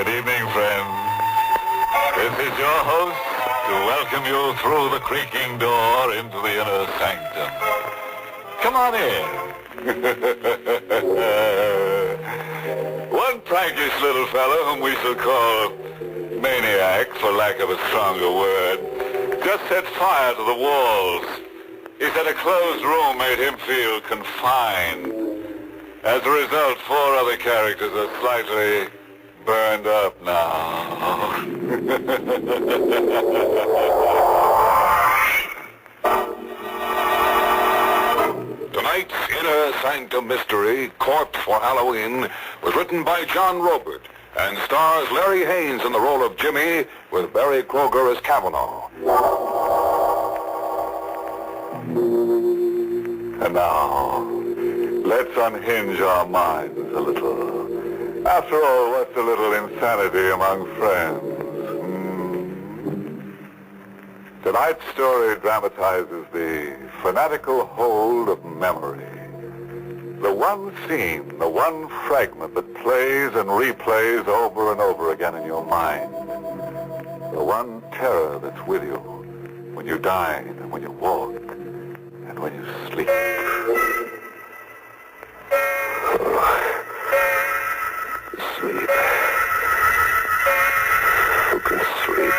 Good evening, friends. This is your host to welcome you through the creaking door into the inner sanctum. Come on in. One prankish little fellow whom we shall call Maniac, for lack of a stronger word, just set fire to the walls. He said a closed room made him feel confined. As a result, 4 other characters are slightly burned up now. Tonight's Inner Sanctum Mystery, Corpse for Halloween, was written by John Robert and stars Larry Haynes in the role of Jimmy with Barry Kroger as Kavanaugh. And now, let's unhinge our minds a little. After all, what's a little insanity among friends? Tonight's story dramatizes the fanatical hold of memory. The one scene, the one fragment that plays and replays over and over again in your mind. The one terror that's with you when you dine and when you walk and when you sleep. Sleep. Who can sleep?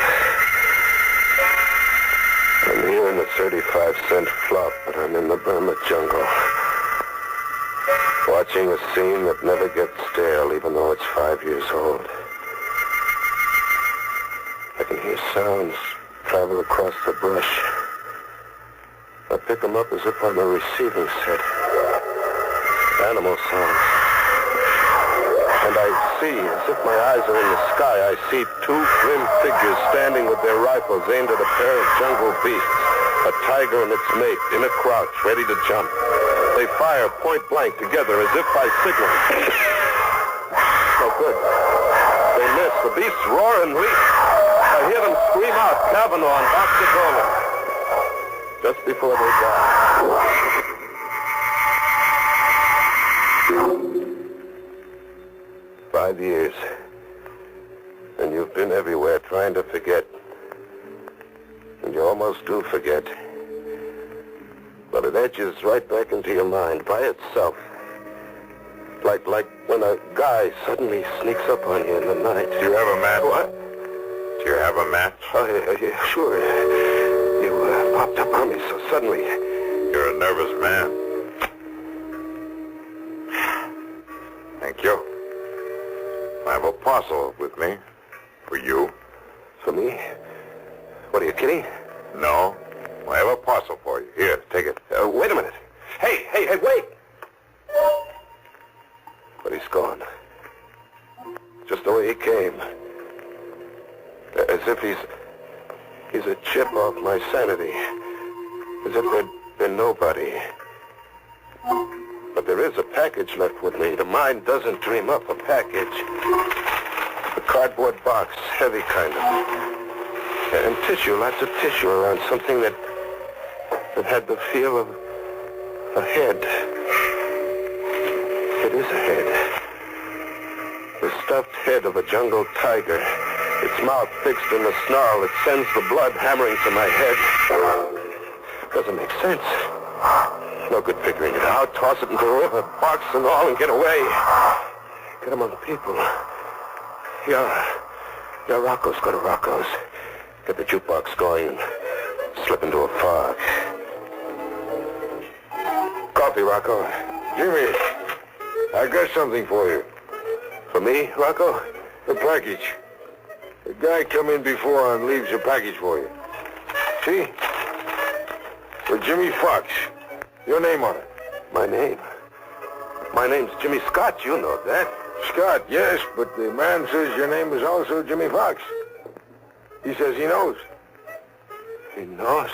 I'm here in the 35-cent flop, but I'm in the Burma jungle. Watching a scene that never gets stale, even though it's 5 years old. I can hear sounds travel across the brush. I pick them up as if I'm a receiving set. Animal sounds. And I see, as if my eyes are in the sky, I see 2 grim figures standing with their rifles aimed at a pair of jungle beasts. A tiger and its mate in a crouch, ready to jump. They fire point blank together as if by signal. No good. They miss. The beasts roar and leap. I hear them scream out, Kavanaugh and Oxycola. Just before they die. 5 years. And you've been everywhere trying to forget. And you almost do forget. But it edges right back into your mind by itself. Like when a guy suddenly sneaks up on you in the night. Do you have a match? What? Do you have a match? Oh, yeah, sure. You popped up on me so suddenly. You're a nervous man. Thank you. I have a parcel with me. For you. For me? What, are you kidding? No. I have a parcel for you. Here, take it. Wait a minute. Hey, wait! But he's gone. Just the way he came. As if he's a chip off my sanity. As if there'd been nobody. But there is a package left with me. The mind doesn't dream up a package. A cardboard box, heavy kind of. And tissue, lots of tissue around something that had the feel of a head. It is a head. The stuffed head of a jungle tiger. Its mouth fixed in a snarl that sends the blood hammering to my head. Doesn't make sense. No good figuring it out. Toss it into the river, box and all, and get away. Get among people. Yeah, Rocco's. Go to Rocco's. Get the jukebox going and slip into a fog. Coffee, Rocco. Jimmy, I got something for you. For me, Rocco? A package. The guy come in before and leaves a package for you. See? For Jimmy Fox. Your name on it. My name? My name's Jimmy Scott. You know that. Scott, yes, but the man says your name is also Jimmy Fox. He says he knows. He knows?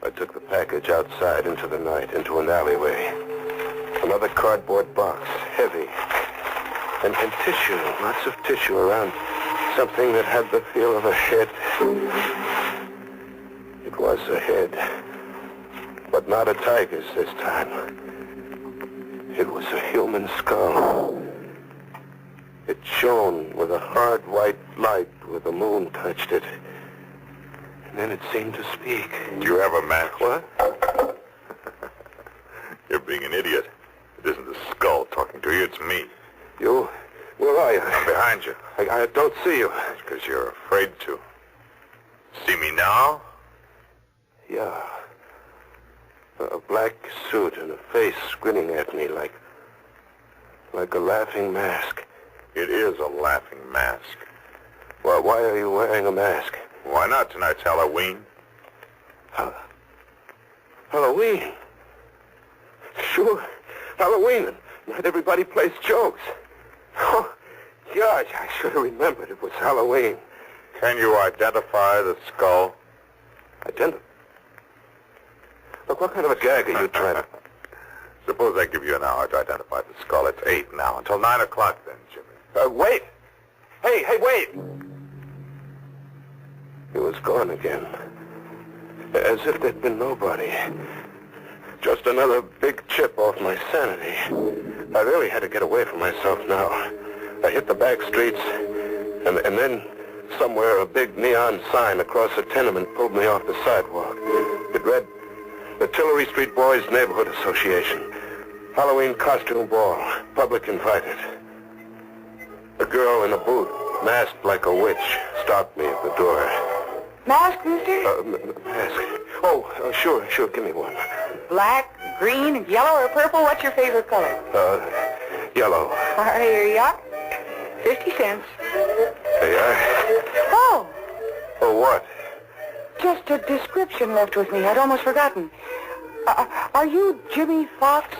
I took the package outside into the night, into an alleyway. Another cardboard box, heavy. And tissue, lots of tissue around something that had the feel of a head. It was a head, but not a tiger's this time. It was a human skull. It shone with a hard white light where the moon touched it. And then it seemed to speak. Do you have a match? What? You're being an idiot. It isn't the skull talking to you, it's me. You? Where are you? I'm behind you. I don't see you. It's because you're afraid to. See me now? Yeah. A black suit and a face grinning at me like a laughing mask. It is a laughing mask. Well, why are you wearing a mask? Why not? Tonight's Halloween. Halloween? Sure, Halloween. Not everybody plays jokes. Oh, gosh, I should have remembered it was Halloween. Can you identify the skull? Identify? Look, what kind of a gag are you trying to... Suppose I give you an hour to identify the skull. It's 8 now. Until 9 o'clock then, Jimmy. Wait! Hey, wait! He was gone again. As if there'd been nobody. Just another big chip off my sanity. I really had to get away from myself now. I hit the back streets, and then somewhere a big neon sign across a tenement pulled me off the sidewalk. It read, the Tillery Street Boys Neighborhood Association. Halloween costume ball. Public invited. A girl in a booth, masked like a witch, stopped me at the door. Mask, mister? Mask. Oh, sure, give me one. Black, green, yellow, or purple? What's your favorite color? Yellow. Here you are. 50 cents. There you are. Oh, Oh, what? just a description left with me. I'd almost forgotten. Are you Jimmy Fox?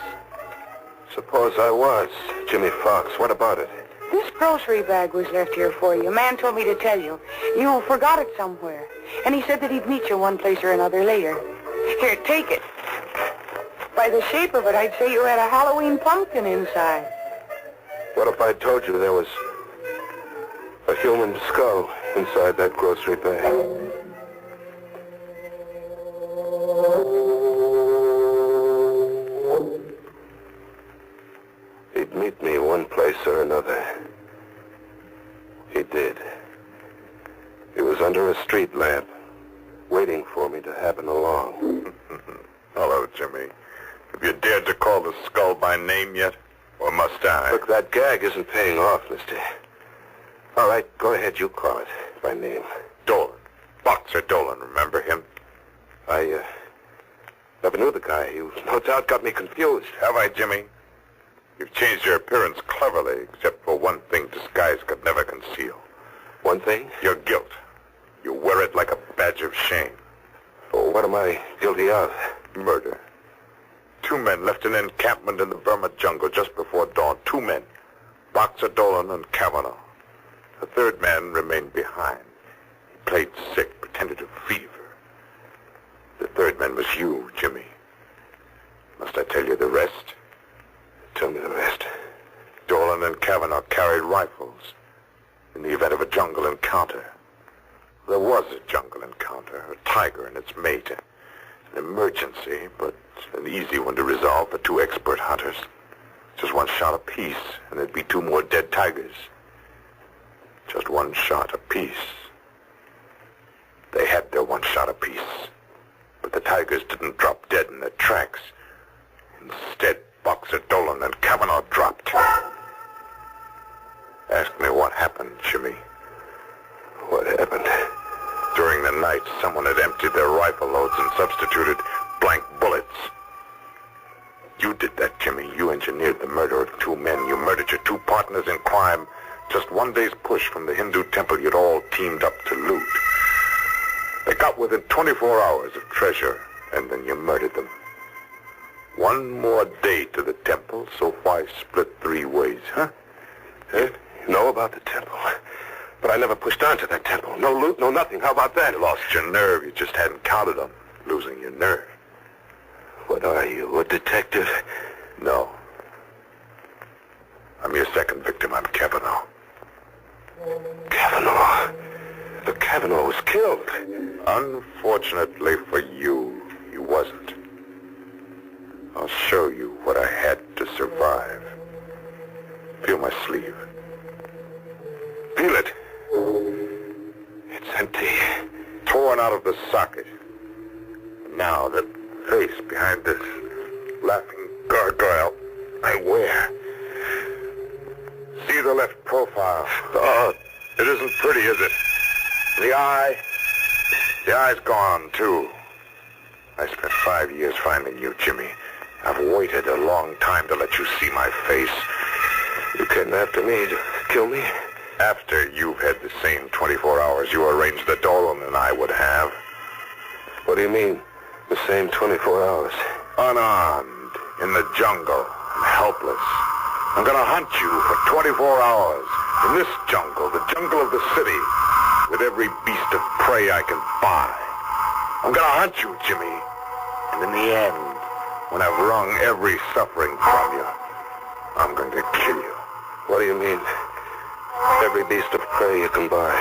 Suppose I was Jimmy Fox. What about it? This grocery bag was left here for you. A man told me to tell you. You forgot it somewhere. And he said that he'd meet you one place or another later. Here, take it. By the shape of it, I'd say you had a Halloween pumpkin inside. What if I told you there was a human skull inside that grocery bag? He'd meet me one place or another. He did. He was under a street lamp, waiting for me to happen along. Hello, Jimmy. Have you dared to call the skull by name yet? Or must I? Look, that gag isn't paying off, mister. All right, go ahead, you call it by name. Dolan. Boxer Dolan, remember him? I never knew the guy. You no doubt got me confused. Have I, Jimmy? You've changed your appearance cleverly, except for one thing disguise could never conceal. One thing? Your guilt. You wear it like a badge of shame. Oh, what am I guilty of? Murder. 2 men left an encampment in the Burma jungle just before dawn. 2 men. Boxer Dolan and Kavanaugh. The 3rd man remained behind. He played sick, pretended to fever. The 3rd man was you, Jimmy. Must I tell you the rest? Tell me the rest. Dolan and Kavanaugh carried rifles in the event of a jungle encounter. There was a jungle encounter, a tiger and its mate. An emergency, but an easy one to resolve for 2 expert hunters. Just 1 shot apiece, and there'd be 2 more dead tigers. Just 1 shot apiece. They had their 1 shot apiece, but the tigers didn't drop dead in their tracks. Instead, Boxer Dolan and Kavanaugh dropped. Ask me what happened, Jimmy. What happened? During the night, someone had emptied their rifle loads and substituted blank bullets. You did that, Jimmy. You engineered the murder of 2 men. You murdered your 2 partners in crime. Just 1 day's push from the Hindu temple you'd all teamed up to loot. They got within 24 hours of treasure, and then you murdered them. 1 more day to the temple, so why split 3 ways, huh? You know about the temple. But I never pushed on to that temple. No loot, no nothing. How about that? You lost your nerve. You just hadn't counted on losing your nerve. What are you, a detective? No. I'm your 2nd victim. I'm Kavanaugh. Kavanaugh? The Kavanaugh was killed. Unfortunately for you, he wasn't. I'll show you what I had to survive. Feel my sleeve. the socket. Now the face behind this laughing gargoyle I wear. See the left profile. Oh, it isn't pretty, is it? The eye's gone, too. I spent 5 years finding you, Jimmy. I've waited a long time to let you see my face. You came after me to kill me? After you've had the same 24 hours you arranged that Dolan and I would have. What do you mean, the same 24 hours? Unarmed, in the jungle, and helpless. I'm gonna hunt you for 24 hours. In this jungle, the jungle of the city, with every beast of prey I can buy. I'm gonna hunt you, Jimmy. And in the end, when I've wrung every suffering from you, I'm going to kill you. What do you mean? Every beast of prey you can buy.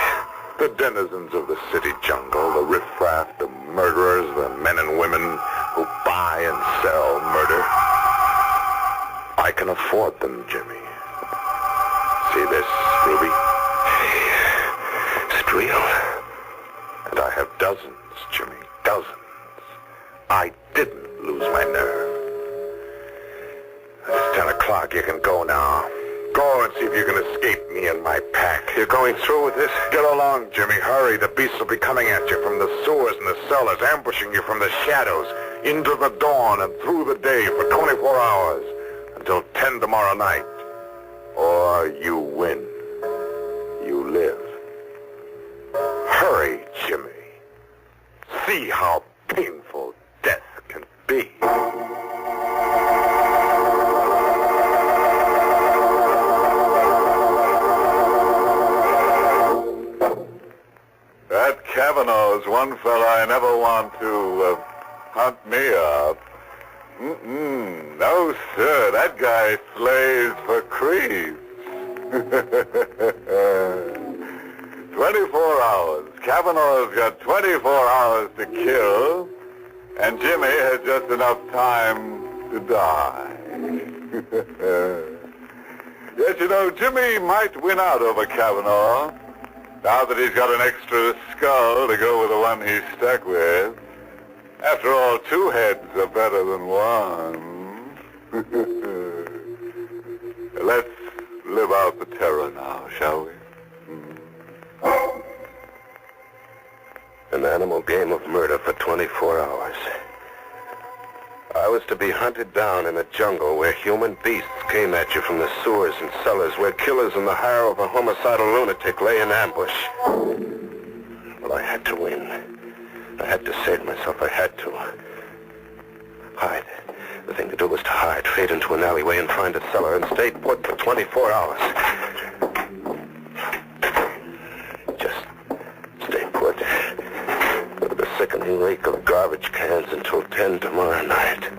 The denizens of the city jungle, the riffraff, the murderers, the men and women who buy and sell murder. I can afford them, Jimmy. See this, Ruby? Is it real? And I have dozens, Jimmy, dozens. I didn't lose my nerve. It's 10 o'clock. You can go now. Go and see if you can escape me and my pack. You're going through with this? Get along, Jimmy. Hurry. The beasts will be coming at you from the sewers and the cellars, ambushing you from the shadows, into the dawn and through the day for 24 hours, until 10 tomorrow night. Or you win. You live. Hurry, Jimmy. See how painful death can be. That Kavanaugh's one fella I never want to hunt me up. No, sir. That guy slays for creeps. 24 hours. Kavanaugh's got 24 hours to kill, and Jimmy has just enough time to die. Yes, you know, Jimmy might win out over Kavanaugh, now that he's got an extra skull to go with the one he's stuck with. After all, 2 heads are better than 1. Let's live out the terror now, shall we? An animal game of murder for 24 hours. I was to be hunted down in a jungle where human beasts came at you from the sewers and cellars, where killers in the hire of a homicidal lunatic lay in ambush. Well, I had to win. I had to save myself. I had to. Hide. The thing to do was to hide, fade into an alleyway and find a cellar and stay put for 24 hours. Just stay put. With the sickening reek of garbage cans until 10 tomorrow night.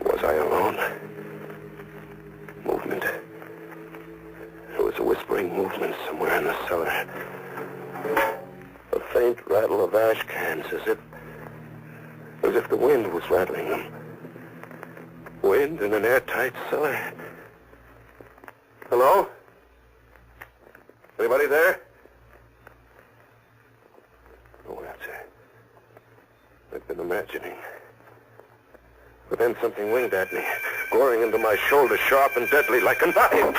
Was I alone? Movement. There was a whispering movement somewhere in the cellar. A faint rattle of ash cans, as if the wind was rattling them. Wind in an airtight cellar. Hello? Anybody there? No answer. I've been imagining. But then something winged at me, goring into my shoulder, sharp and deadly, like a knife.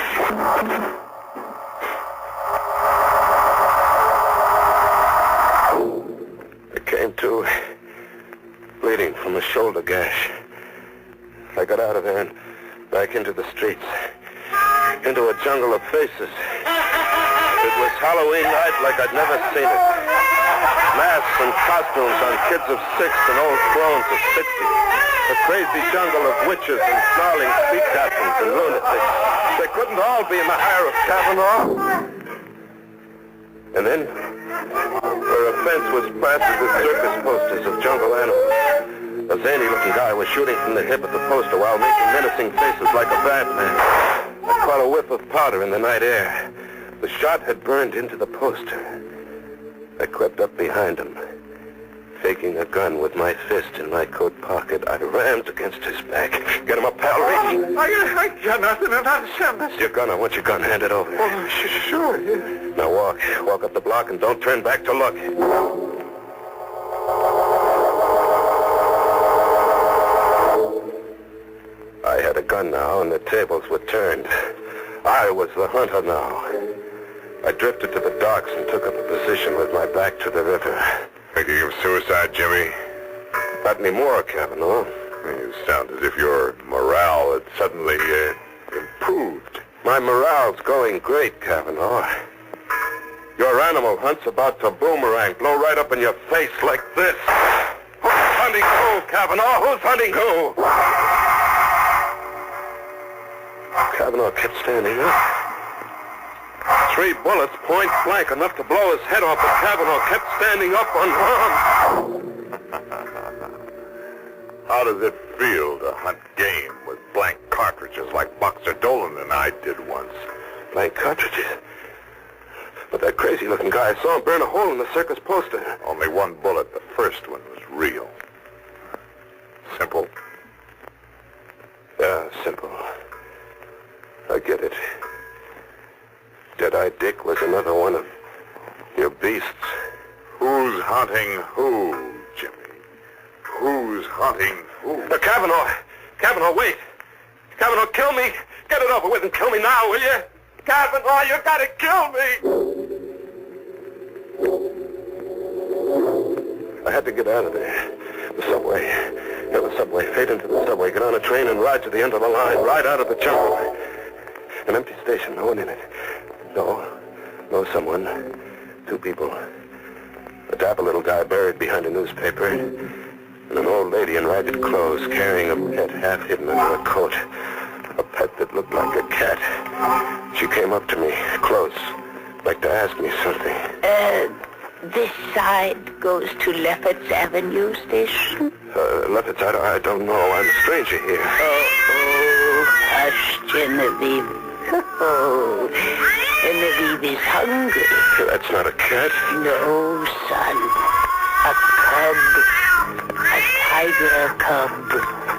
I came to, bleeding from a shoulder gash. I got out of there and back into the streets, into a jungle of faces. It was Halloween night like I'd never seen it. Masks and costumes on kids of 6 and old crones of 60. A crazy jungle of witches and snarling sea captains and lunatics. They couldn't all be in the hire of Kavanaugh. And then, where a fence was plastered with circus posters of jungle animals, a zany-looking guy was shooting from the hip at the poster while making menacing faces like a bad man. I caught a whiff of powder in the night air. The shot had burned into the poster. I crept up behind him, Taking a gun with my fist in my coat pocket, I rammed against his back. Get him up, pal. I got nothing and I'll send this. Your gun. I want your gun. Hand it over. Oh, sure. Yeah. Now walk. Walk up the block and don't turn back to look. I had a gun now, and the tables were turned. I was the hunter now. I drifted to the docks and took up a position with my back to the river. Thinking of suicide, Jimmy? Not anymore, Cavanaugh. You sound as if your morale had suddenly improved. My morale's going great, Cavanaugh. Your animal hunt's about to boomerang, blow right up in your face like this. Who's hunting who, Cavanaugh? Who's hunting who? Cavanaugh kept standing up. 3 bullets, point blank, enough to blow his head off, but Cavanaugh kept standing up unharmed. How does it feel to hunt game with blank cartridges like Boxer Dolan and I did once? Blank cartridges? But that crazy-looking guy, I saw him burn a hole in the circus poster. Only 1 bullet. The first one was real. Simple? Yeah, simple. I get it. Dead-Eye Dick was another one of your beasts. Who's hunting who, Jimmy? Who's hunting who? Cavanaugh! Cavanaugh, wait! Cavanaugh, kill me! Get it over with and kill me now, will you? Cavanaugh, you gotta kill me! I had to get out of there. The subway. Yeah, the subway. Fade into the subway. Get on a train and ride to the end of the line. Ride out of the jungle. An empty station. No one in it. No someone. 2 people. A dapper little guy buried behind a newspaper. And an old lady in ragged clothes carrying a pet half hidden under a coat. A pet that looked like a cat. She came up to me, close, like to ask me something. This side goes to Lefferts Avenue Station? Lefferts, I don't know. I'm a stranger here. Oh, hush, Genevieve. Oh, Genevieve is hungry. That's not a cat. No, son. A cub. A tiger cub.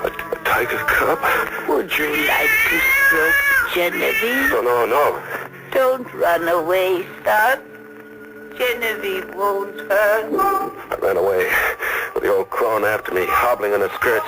A tiger cub? Would you like to stroke Genevieve? No. Don't run away, son. Genevieve won't hurt. I ran away with the old crone after me, hobbling in her skirts,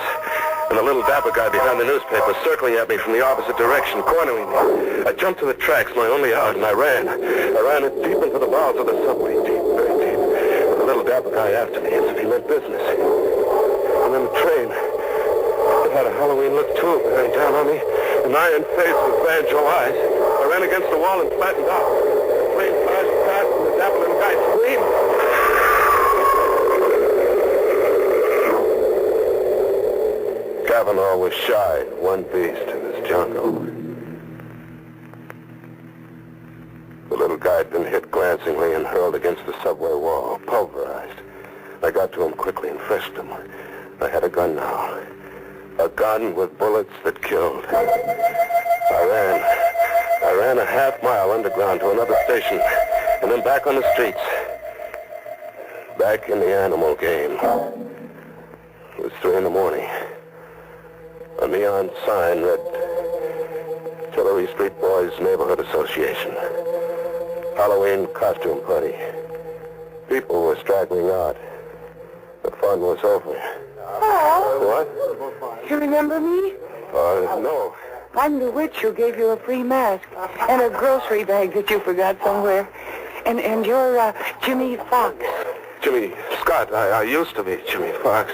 and the little dapper guy behind the newspaper circling at me from the opposite direction, cornering me. I jumped to the tracks, my only out, and I ran. I ran it deep into the bowels of the subway, deep, very deep, with the little dapper guy after me, as if he meant business. And then the train, it had a Halloween look too, bearing down on me, an iron face with banjo eyes. I ran against the wall and flattened out. The train flashed past, and the dapper little guy screamed. Cavanaugh was shy, one beast in this jungle. The little guy had been hit glancingly and hurled against the subway wall, pulverized. I got to him quickly and frisked him. I had a gun now. A gun with bullets that killed. I ran a half-mile underground to another station, and then back on the streets. Back in the animal game. It was 3 a.m. A neon sign read, Tillery Street Boys Neighborhood Association. Halloween costume party. People were straggling out. The fun was over. Oh. What? You remember me? No. I'm the witch who gave you a free mask and a grocery bag that you forgot somewhere. And you're Jimmy Fox. Jimmy Scott. I used to be Jimmy Fox.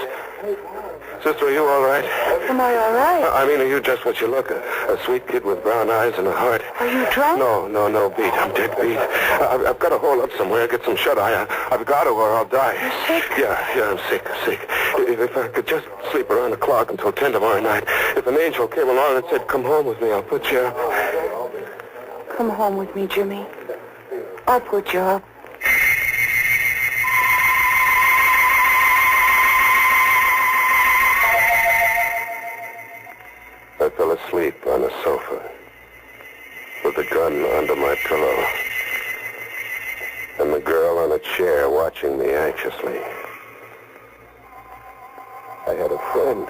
Sister, are you all right? Am I all right? I mean, are you just what you look? A sweet kid with brown eyes and a heart. Are you drunk? No, beat. I'm dead beat. I've got to hole up somewhere, get some shut-eye. I've got to or I'll die. You're sick? Yeah, I'm sick. If I could just sleep around the clock until 10 tomorrow night. If an angel came along and said, come home with me, I'll put you up. Come home with me, Jimmy. I'll put you up. I fell asleep on a sofa with the gun under my pillow and the girl on a chair watching me anxiously. I had a friend.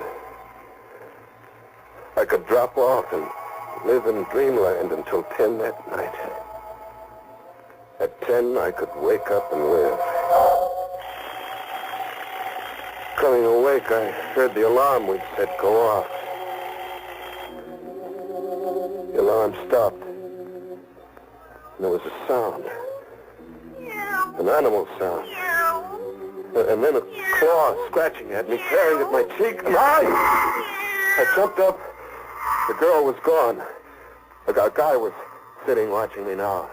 I could drop off and live in dreamland until 10 that night. At 10, I could wake up and live. Coming awake, I heard the alarm we'd set go off. The alarm stopped. And there was a sound. An animal sound. And then a claw scratching at me, tearing at my cheek, and I jumped up. The girl was gone. A guy was sitting watching me now.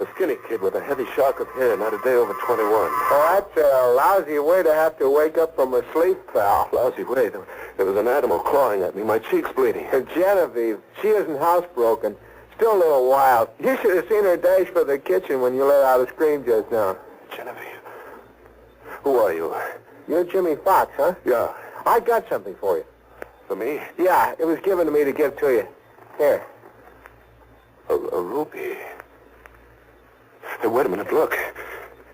A skinny kid with a heavy shock of hair, not a day over 21. Oh, that's a lousy way to have to wake up from a sleep, pal. Lousy way. There was an animal clawing at me, my cheeks bleeding. Genevieve, she isn't housebroken. Still a little wild. You should have seen her dash for the kitchen when you let out a scream just now. Genevieve. Who are you? You're Jimmy Fox, huh? Yeah. I got something for you. For me? Yeah, it was given to me to give to you. Here. A ruby. Hey, wait a minute, look.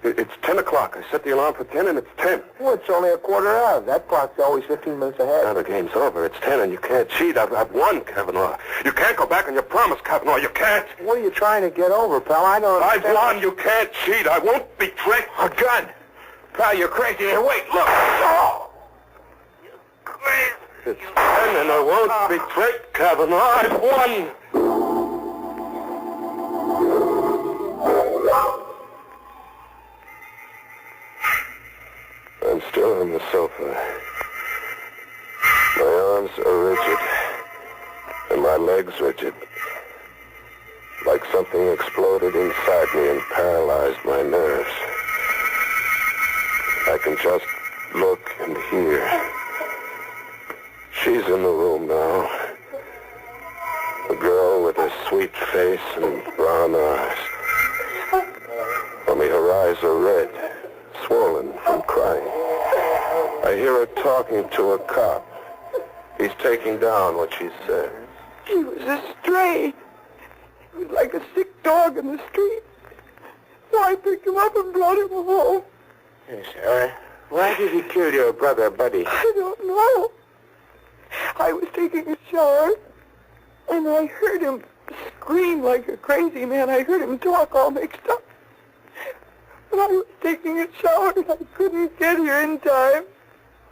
It's 10 o'clock. I set the alarm for 10, and it's 10. Well, it's only a quarter of. That clock's always 15 minutes ahead. Now the game's over. It's 10, and you can't cheat. I've won, Kavanaugh. You can't go back on your promise, Kavanaugh. You can't. What are you trying to get over, pal? I don't I've understand. won. You can't cheat. I won't be tricked. A gun! Pal, you're crazy. Here, wait, look. Oh! It's 10, and I won't be tricked, Kavanaugh. I've won. I'm still on the sofa. My arms are rigid, and my legs rigid. Like something exploded inside me and paralyzed my nerves. I can just look and hear. She's in the room now. A girl with a sweet face and brown eyes. Only her eyes are red, swollen from crying. I hear her talking to a cop. He's taking down what she said. He was a stray. He was like a sick dog in the street. So I picked him up and brought him home. Yes, why did he kill your brother, Buddy? I don't know. I was taking a shower, and I heard him scream like a crazy man. I heard him talk all mixed up. But I was taking a shower, and I couldn't get here in time.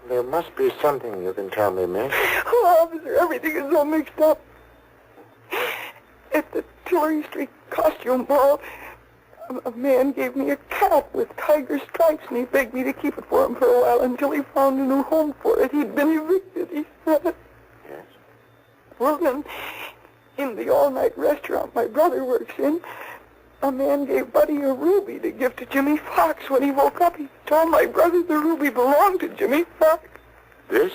There must be something you can tell me, miss. Oh, officer, everything is all mixed up. At the Tillery Street costume ball, a man gave me a cat with tiger stripes, and he begged me to keep it for him for a while until he found a new home for it. He'd been evicted, he said. Yes? Well, then, in the all-night restaurant my brother works in, a man gave Buddy a ruby to give to Jimmy Fox. When he woke up, he told my brother the ruby belonged to Jimmy Fox. This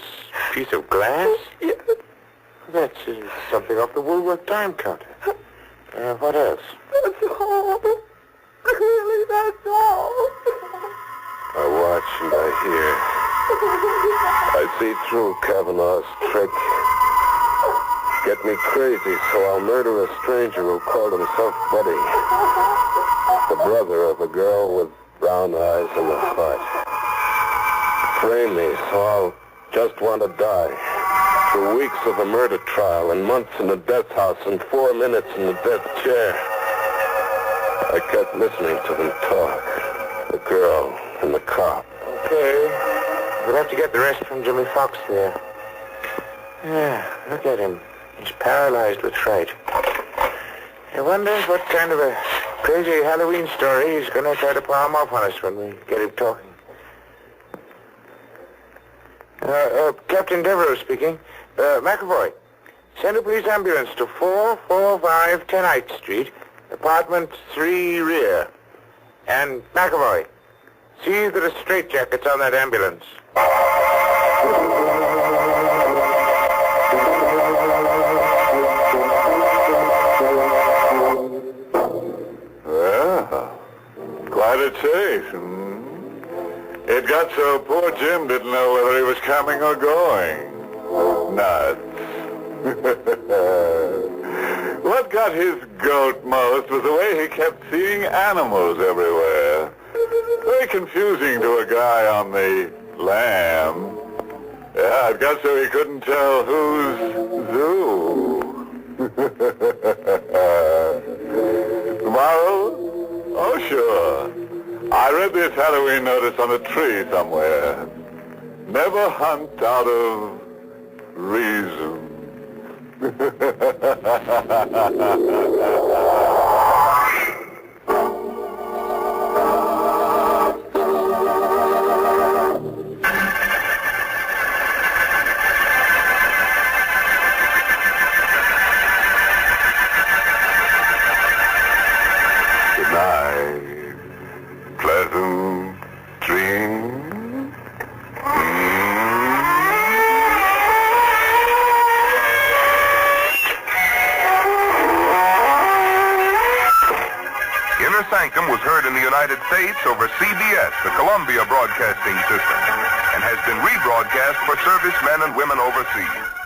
piece of glass? Yes. That's something off the Woolworth time counter. What else? That's all. Really, that's all. I watch and I hear. I see through Kavanaugh's trick. Get me crazy, so I'll murder a stranger who called himself Buddy. The brother of a girl with brown eyes and a heart. Frame me, so I'll just want to die. Through weeks of a murder trial and months in the death house and 4 minutes in the death chair. I kept listening to them talk. The girl and the cop. Okay. We'll have to get the rest from Jimmy Fox there. Yeah, look at him. He's paralyzed with fright. I wonder what kind of a crazy Halloween story he's going to try to palm off on us when we get him talking. Captain Devereaux speaking. McAvoy, send a police ambulance to 445 10th Street, apartment 3 rear. And McAvoy, see that a straitjacket's on that ambulance. Well, quite a chase. It got so poor Jim didn't know whether he was coming or going. Nuts. What got his goat most was the way he kept seeing animals everywhere. Very confusing to a guy on the lam. Yeah, I guess so he couldn't tell who's who. Tomorrow? Oh, sure. I read this Halloween notice on a tree somewhere. Never hunt out of reason. Good night. Pleasant dreams. Inner Sanctum was heard in the United States over CBS, the Columbia Broadcasting System, and has been rebroadcast for servicemen and women overseas.